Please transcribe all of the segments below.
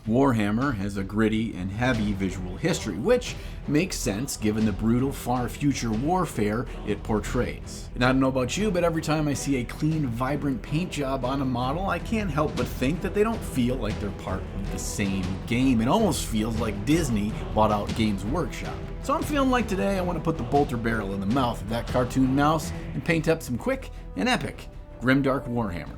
Warhammer has a gritty and heavy visual history, which makes sense given the brutal far future warfare it portrays. And I don't know about you, but every time I see a clean, vibrant paint job on a model, I can't help but think that they don't feel like they're part of the same game. It almost feels like Disney bought out Games Workshop. So I'm feeling like today I want to put the bolter barrel in the mouth of that cartoon mouse and paint up some quick and epic Grimdark Warhammer.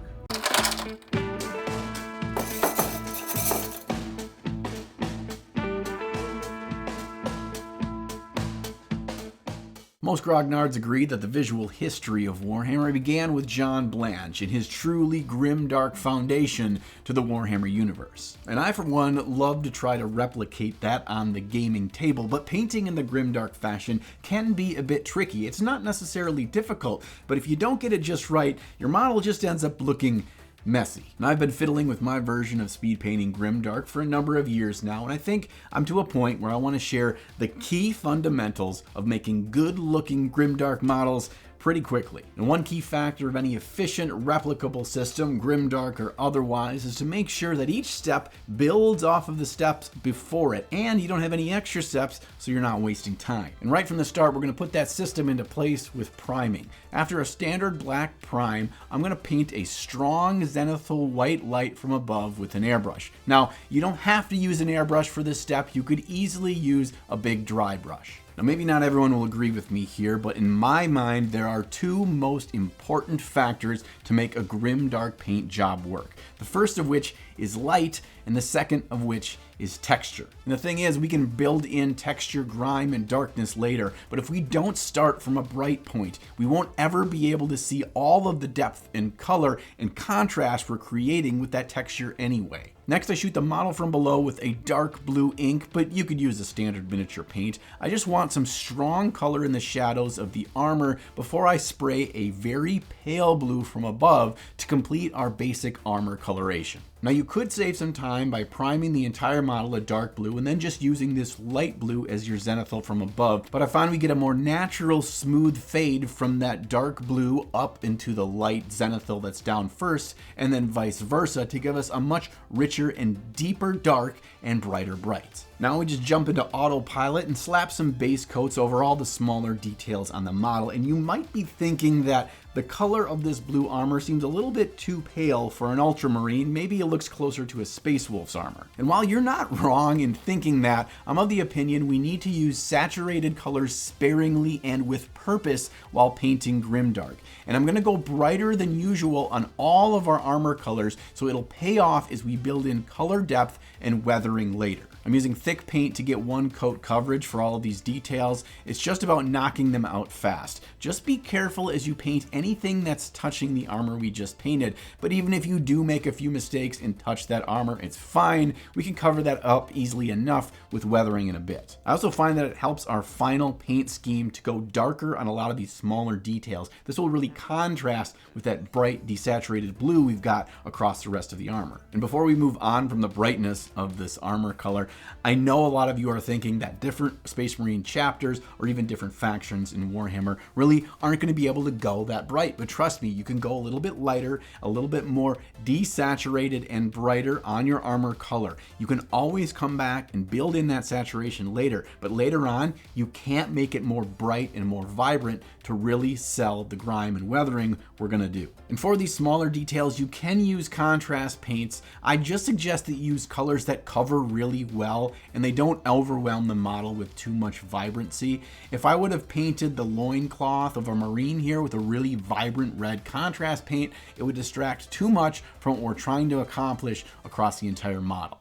Most grognards agree that the visual history of Warhammer began with John Blanche and his truly grimdark foundation to the Warhammer universe. And I, for one, love to try to replicate that on the gaming table, but painting in the grimdark fashion can be a bit tricky. It's not necessarily difficult, but if you don't get it just right, your model just ends up looking messy. And I've been fiddling with my version of speed painting Grimdark for a number of years now, and I think I'm to a point where I want to share the key fundamentals of making good looking Grimdark models pretty quickly. And one key factor of any efficient, replicable system, Grimdark or otherwise, is to make sure that each step builds off of the steps before it, and you don't have any extra steps so you're not wasting time. And right from the start, we're going to put that system into place with priming. After a standard black prime, I'm going to paint a strong zenithal white light from above with an airbrush. Now, you don't have to use an airbrush for this step. You could easily use a big dry brush. Now, maybe not everyone will agree with me here, but in my mind, there are two most important factors to make a grimdark paint job work. The first of which is light, and the second of which is texture. And the thing is, we can build in texture, grime, and darkness later, but if we don't start from a bright point, we won't ever be able to see all of the depth and color and contrast we're creating with that texture anyway. Next, I shoot the model from below with a dark blue ink, but you could use a standard miniature paint. I just want some strong color in the shadows of the armor before I spray a very pale blue from above to complete our basic armor coloration. Now, you could save some time by priming the entire model a dark blue and then just using this light blue as your zenithal from above, but I find we get a more natural, smooth fade from that dark blue up into the light zenithal that's down first, and then vice versa to give us a much richer and deeper dark and brighter bright. Now we just jump into autopilot and slap some base coats over all the smaller details on the model, and you might be thinking that the color of this blue armor seems a little bit too pale for an ultramarine. Maybe it looks closer to a Space Wolf's armor. And while you're not wrong in thinking that, I'm of the opinion we need to use saturated colors sparingly and with purpose while painting Grimdark. And I'm going to go brighter than usual on all of our armor colors so it'll pay off as we build in color depth and weathering later. I'm using thick paint to get one coat coverage for all of these details. It's just about knocking them out fast. Just be careful as you paint anything that's touching the armor we just painted, but even if you do make a few mistakes and touch that armor, it's fine. We can cover that up easily enough with weathering in a bit. I also find that it helps our final paint scheme to go darker on a lot of these smaller details. This will really contrast with that bright desaturated blue we've got across the rest of the armor. And before we move on from the brightness of this armor color, I know a lot of you are thinking that different Space Marine chapters or even different factions in Warhammer really aren't going to be able to go that bright, but trust me, you can go a little bit lighter, a little bit more desaturated and brighter on your armor color. You can always come back and build in that saturation later, but later on, you can't make it more bright and more vibrant to really sell the grime and weathering we're going to do. And for these smaller details, you can use contrast paints. I just suggest that you use colors that cover really well and they don't overwhelm the model with too much vibrancy. If I would have painted the loincloth of a Marine here with a really vibrant red contrast paint, it would distract too much from what we're trying to accomplish across the entire model.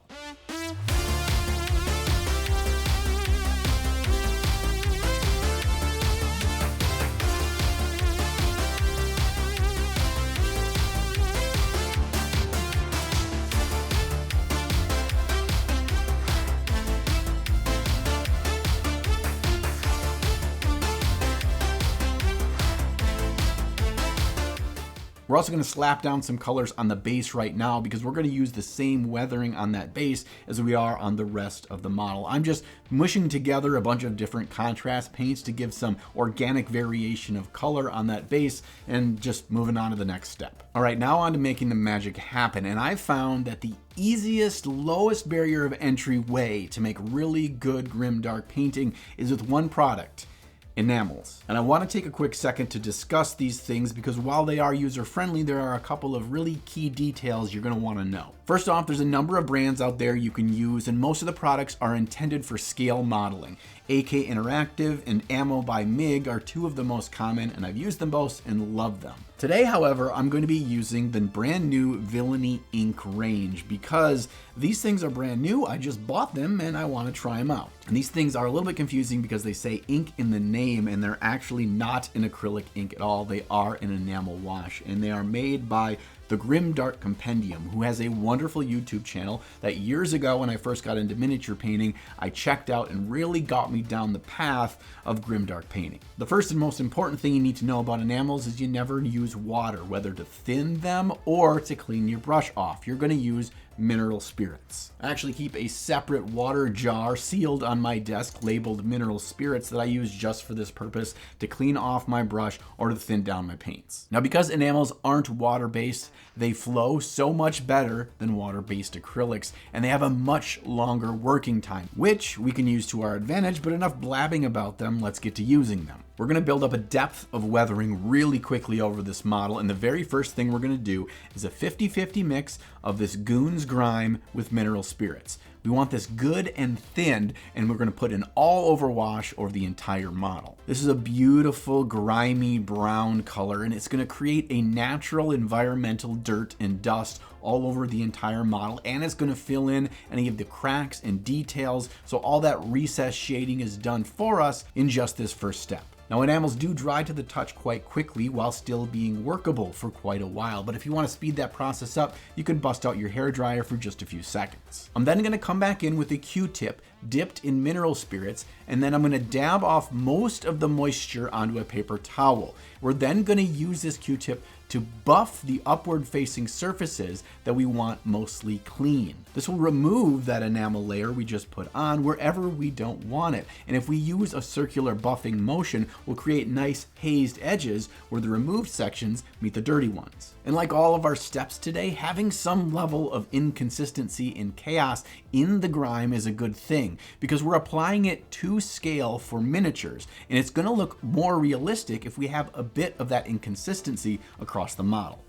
We're also going to slap down some colors on the base right now because we're going to use the same weathering on that base as we are on the rest of the model. I'm just mushing together a bunch of different contrast paints to give some organic variation of color on that base and just moving on to the next step. All right, now on to making the magic happen. And I found that the easiest, lowest barrier of entry way to make really good Grimdark painting is with one product: enamels. And I want to take a quick second to discuss these things because while they are user-friendly, there are a couple of really key details you're going to want to know. First off, there's a number of brands out there you can use, and most of the products are intended for scale modeling. AK Interactive and Ammo by MIG are two of the most common, and I've used them both and love them. Today, however, I'm going to be using the brand new Villainy Ink range because these things are brand new. I just bought them and I want to try them out. And these things are a little bit confusing because they say ink in the name and they're actually not an acrylic ink at all. They are an enamel wash, and they are made by the Grimdark Compendium, who has a wonderful YouTube channel that years ago when I first got into miniature painting, I checked out and really got me down the path of Grimdark painting. The first and most important thing you need to know about enamels is you never use water, whether to thin them or to clean your brush off. You're going to use mineral spirits. I actually keep a separate water jar sealed on my desk labeled mineral spirits that I use just for this purpose, to clean off my brush or to thin down my paints. Now, because enamels aren't water-based, they flow so much better than water-based acrylics, and they have a much longer working time, which we can use to our advantage, but enough blabbing about them, let's get to using them. We're going to build up a depth of weathering really quickly over this model, and the very first thing we're going to do is a 50-50 mix of this Goon's Grime with mineral spirits. We want this good and thinned, and we're going to put an all-over wash over the entire model. This is a beautiful, grimy brown color, and it's going to create a natural environmental dirt and dust all over the entire model, and it's going to fill in any of the cracks and details, so all that recessed shading is done for us in just this first step. Now, enamels do dry to the touch quite quickly while still being workable for quite a while, but if you want to speed that process up, you can bust out your hairdryer for just a few seconds. I'm then going to come back in with a Q-tip dipped in mineral spirits, and then I'm going to dab off most of the moisture onto a paper towel. We're then going to use this Q-tip to buff the upward facing surfaces that we want mostly clean. This will remove that enamel layer we just put on wherever we don't want it. And if we use a circular buffing motion, we'll create nice hazed edges where the removed sections meet the dirty ones. And like all of our steps today, having some level of inconsistency and chaos in the grime is a good thing because we're applying it to scale for miniatures, and it's going to look more realistic if we have a bit of that inconsistency across the model.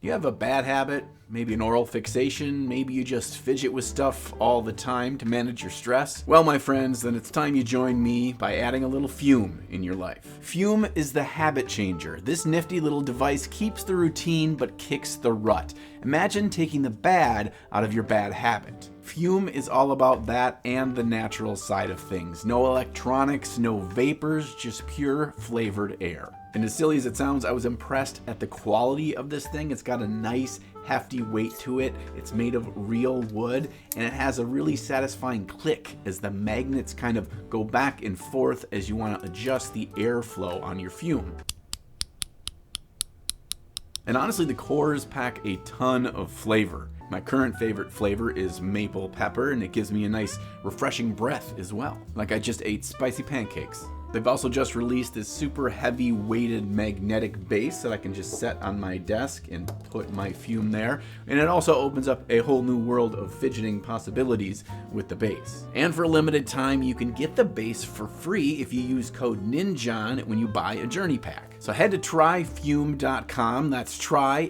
You have a bad habit, maybe an oral fixation, maybe you just fidget with stuff all the time to manage your stress? Well, my friends, then it's time you join me by adding a little Fume in your life. Fume is the habit changer. This nifty little device keeps the routine but kicks the rut. Imagine taking the bad out of your bad habit. Fume is all about that and the natural side of things. No electronics, no vapors, just pure flavored air. And as silly as it sounds, I was impressed at the quality of this thing. It's got a nice, hefty weight to it. It's made of real wood, and it has a really satisfying click as the magnets kind of go back and forth as you want to adjust the airflow on your Fume. And honestly, the cores pack a ton of flavor. My current favorite flavor is maple pepper, and it gives me a nice, refreshing breath as well. Like I just ate spicy pancakes. They've also just released this super heavy weighted magnetic base that I can just set on my desk and put my Fume there. And it also opens up a whole new world of fidgeting possibilities with the base. And for a limited time, you can get the base for free if you use code NINJON when you buy a journey pack. So head to tryfume.com, that's tryfum.com,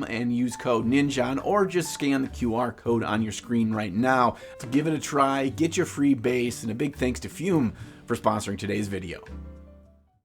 and use code NINJON, or just scan the QR code on your screen right now to give it a try, get your free base, and a big thanks to Fume for sponsoring today's video.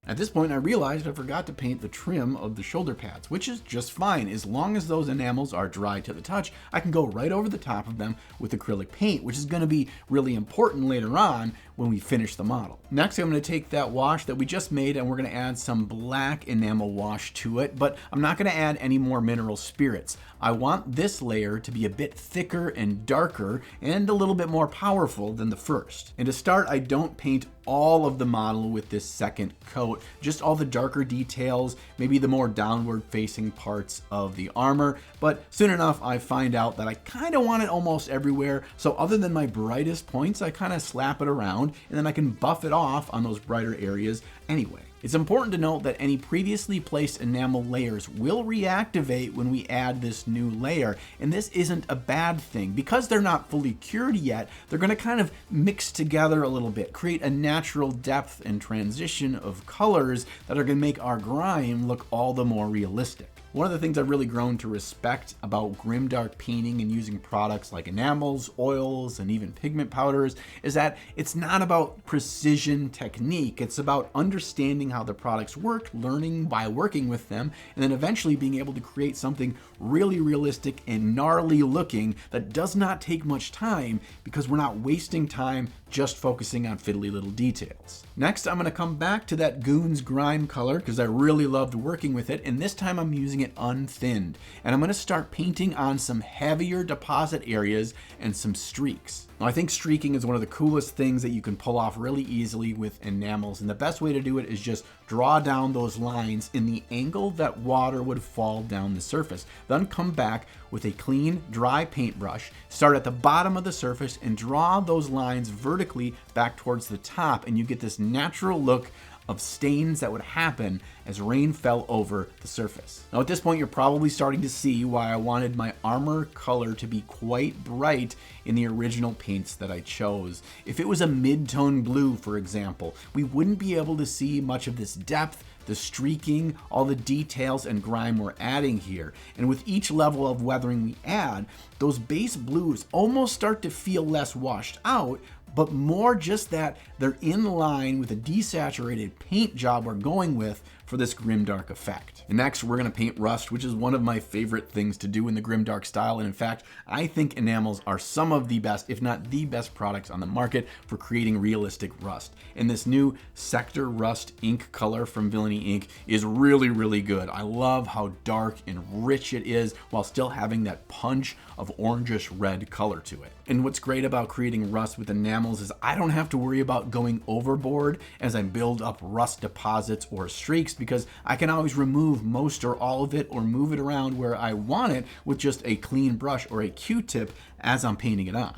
At this point, I realized I forgot to paint the trim of the shoulder pads, which is just fine. As long as those enamels are dry to the touch, I can go right over the top of them with acrylic paint, which is going to be really important later on when we finish the model. Next, I'm going to take that wash that we just made and we're going to add some black enamel wash to it, but I'm not going to add any more mineral spirits. I want this layer to be a bit thicker and darker and a little bit more powerful than the first. And to start, I don't paint all of the model with this second coat, just all the darker details, maybe the more downward facing parts of the armor. But soon enough, I find out that I kind of want it almost everywhere. So other than my brightest points, I kind of slap it around and then I can buff it off on those brighter areas anyway. It's important to note that any previously placed enamel layers will reactivate when we add this new layer, and this isn't a bad thing. Because they're not fully cured yet, they're going to kind of mix together a little bit, create a natural depth and transition of colors that are going to make our grime look all the more realistic. One of the things I've really grown to respect about Grimdark painting and using products like enamels, oils, and even pigment powders is that it's not about precision technique. It's about understanding how the products work, learning by working with them, and then eventually being able to create something really realistic and gnarly looking that does not take much time because we're not wasting time just focusing on fiddly little details. Next, I'm going to come back to that Goons Grime color because I really loved working with it, and this time I'm using it unthinned. And I'm going to start painting on some heavier deposit areas and some streaks. Now, I think streaking is one of the coolest things that you can pull off really easily with enamels, and the best way to do it is just draw down those lines in the angle that water would fall down the surface. Then come back with a clean, dry paintbrush, start at the bottom of the surface and draw those lines vertically back towards the top, and you get this natural look of stains that would happen as rain fell over the surface. Now at this point, you're probably starting to see why I wanted my armor color to be quite bright in the original paints that I chose. If it was a mid-tone blue, for example, we wouldn't be able to see much of this depth, the streaking, all the details and grime we're adding here. And with each level of weathering we add, those base blues almost start to feel less washed out, but more just that they're in line with the desaturated paint job we're going with for this Grimdark effect. And next, we're going to paint rust, which is one of my favorite things to do in the Grimdark style. And in fact, I think enamels are some of the best, if not the best products on the market for creating realistic rust. And this new Sector Rust ink color from Villainy Ink is really, really good. I love how dark and rich it is while still having that punch of orangish red color to it. And what's great about creating rust with enamels is I don't have to worry about going overboard as I build up rust deposits or streaks, because I can always remove most or all of it or move it around where I want it with just a clean brush or a Q-tip as I'm painting it on.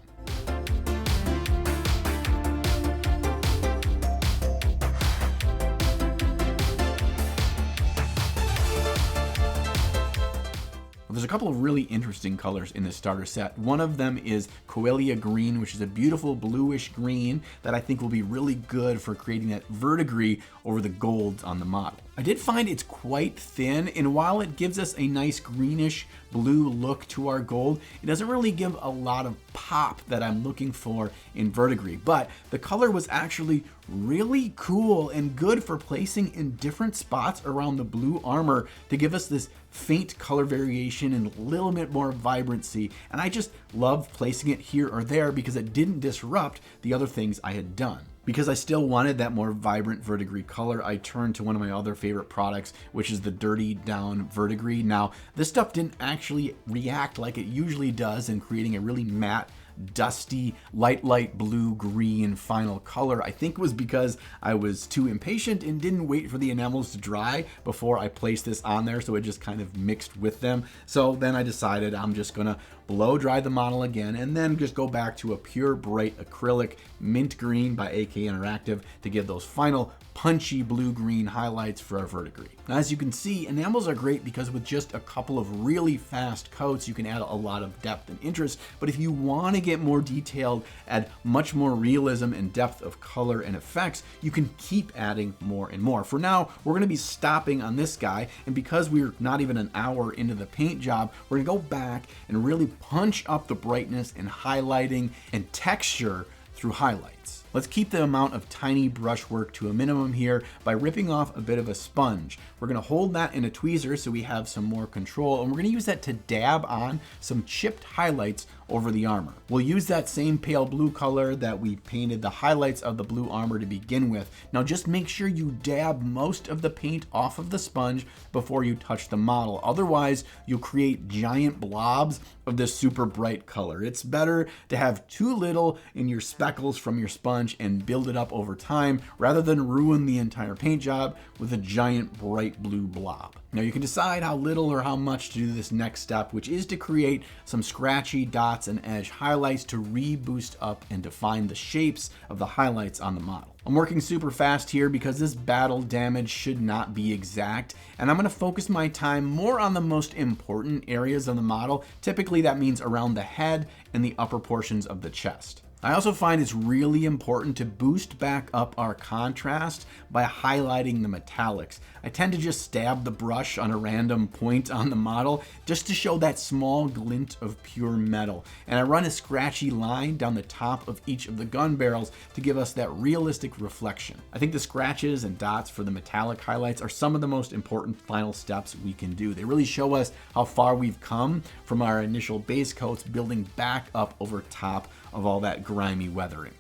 There's a couple of really interesting colors in this starter set. One of them is Coelia Green, which is a beautiful bluish green that I think will be really good for creating that verdigris over the golds on the model. I did find it's quite thin, and while it gives us a nice greenish blue look to our gold, it doesn't really give a lot of pop that I'm looking for in verdigris. But the color was actually really cool and good for placing in different spots around the blue armor to give us this faint color variation and a little bit more vibrancy. And I just loved placing it here or there because it didn't disrupt the other things I had done. Because I still wanted that more vibrant verdigris color, I turned to one of my other favorite products, which is the Dirty Down Verdigris. Now, this stuff didn't actually react like it usually does in creating a really matte, dusty, light blue green final color. I think it was because I was too impatient and didn't wait for the enamels to dry before I placed this on there, so it just kind of mixed with them. So then I decided I'm just gonna blow dry the model again and then just go back to a pure bright acrylic mint green by AK Interactive to give those final punchy blue-green highlights for our verdigris. Now, as you can see, enamels are great because with just a couple of really fast coats, you can add a lot of depth and interest. But if you want to get more detailed, add much more realism and depth of color and effects, you can keep adding more and more. For now, we're going to be stopping on this guy, and because we're not even an hour into the paint job, we're going to go back and really punch up the brightness and highlighting and texture through highlights. Let's keep the amount of tiny brush work to a minimum here by ripping off a bit of a sponge. We're going to hold that in a tweezer so we have some more control, and we're going to use that to dab on some chipped highlights over the armor. We'll use that same pale blue color that we painted the highlights of the blue armor to begin with. Now just make sure you dab most of the paint off of the sponge before you touch the model. Otherwise, you'll create giant blobs of this super bright color. It's better to have too little in your speckles from your sponge bunch and build it up over time rather than ruin the entire paint job with a giant bright blue blob. Now you can decide how little or how much to do this next step, which is to create some scratchy dots and edge highlights to reboost up and define the shapes of the highlights on the model. I'm working super fast here because this battle damage should not be exact, and I'm going to focus my time more on the most important areas of the model. Typically that means around the head and the upper portions of the chest. I also find it's really important to boost back up our contrast by highlighting the metallics. I tend to just stab the brush on a random point on the model just to show that small glint of pure metal. And I run a scratchy line down the top of each of the gun barrels to give us that realistic reflection. I think the scratches and dots for the metallic highlights are some of the most important final steps we can do. They really show us how far we've come from our initial base coats, building back up over top of all that grimy weathering.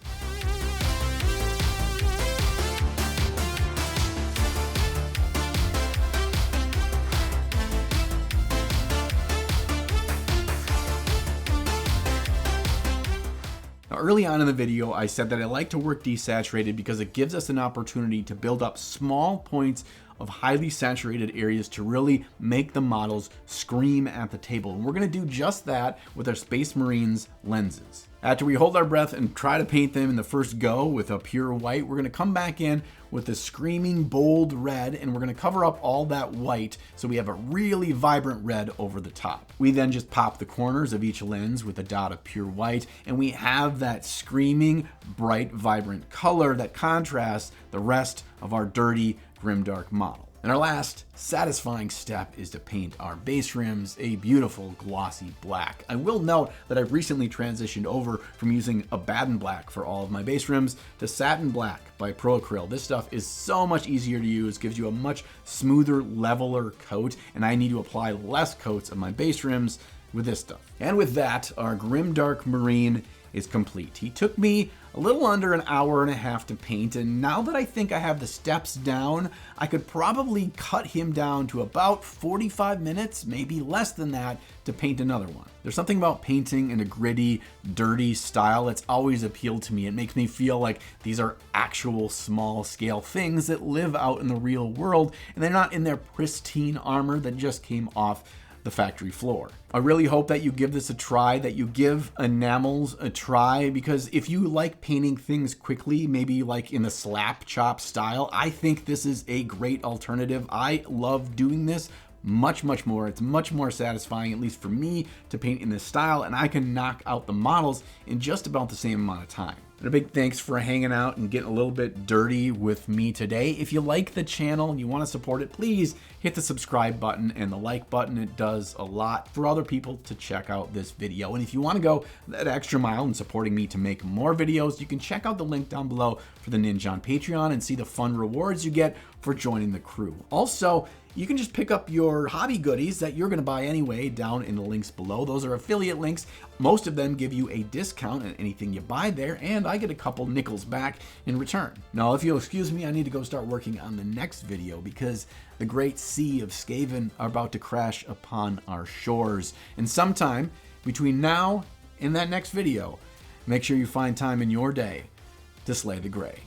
Now, early on in the video, I said that I like to work desaturated because it gives us an opportunity to build up small points of highly saturated areas to really make the models scream at the table. And we're gonna do just that with our Space Marines lenses. After we hold our breath and try to paint them in the first go with a pure white, we're gonna come back in with a screaming bold red, and we're gonna cover up all that white so we have a really vibrant red over the top. We then just pop the corners of each lens with a dot of pure white, and we have that screaming, bright, vibrant color that contrasts the rest of our dirty Grimdark model. And our last satisfying step is to paint our base rims a beautiful glossy black. I will note that I've recently transitioned over from using Abaddon black for all of my base rims to satin black by Pro Acryl. This stuff is so much easier to use, gives you a much smoother, leveler coat, and I need to apply less coats of my base rims with this stuff. And with that, our Grimdark Marine is complete. He took me a little under an hour and a half to paint, and now that I think I have the steps down, I could probably cut him down to about 45 minutes, maybe less than that, to paint another one. There's something about painting in a gritty, dirty style that's always appealed to me. It makes me feel like these are actual small scale things that live out in the real world, and they're not in their pristine armor that just came off the factory floor. I really hope that you give this a try, that you give enamels a try, because if you like painting things quickly, maybe like in the slap chop style, I think this is a great alternative. I love doing this much more. It's much more satisfying, at least for me, to paint in this style, and I can knock out the models in just about the same amount of time. And a big thanks for hanging out and getting a little bit dirty with me today. If you like the channel and you want to support it, please hit the subscribe button and the like button. It does a lot for other people to check out this video. And if you want to go that extra mile in supporting me to make more videos, you can check out the link down below for the Ninja on Patreon and see the fun rewards you get for joining the crew. Also, you can just pick up your hobby goodies that you're going to buy anyway down in the links below. Those are affiliate links. Most of them give you a discount on anything you buy there, and I get a couple nickels back in return. Now, if you'll excuse me, I need to go start working on the next video because the great sea of Skaven are about to crash upon our shores. And sometime between now and that next video, make sure you find time in your day to slay the gray.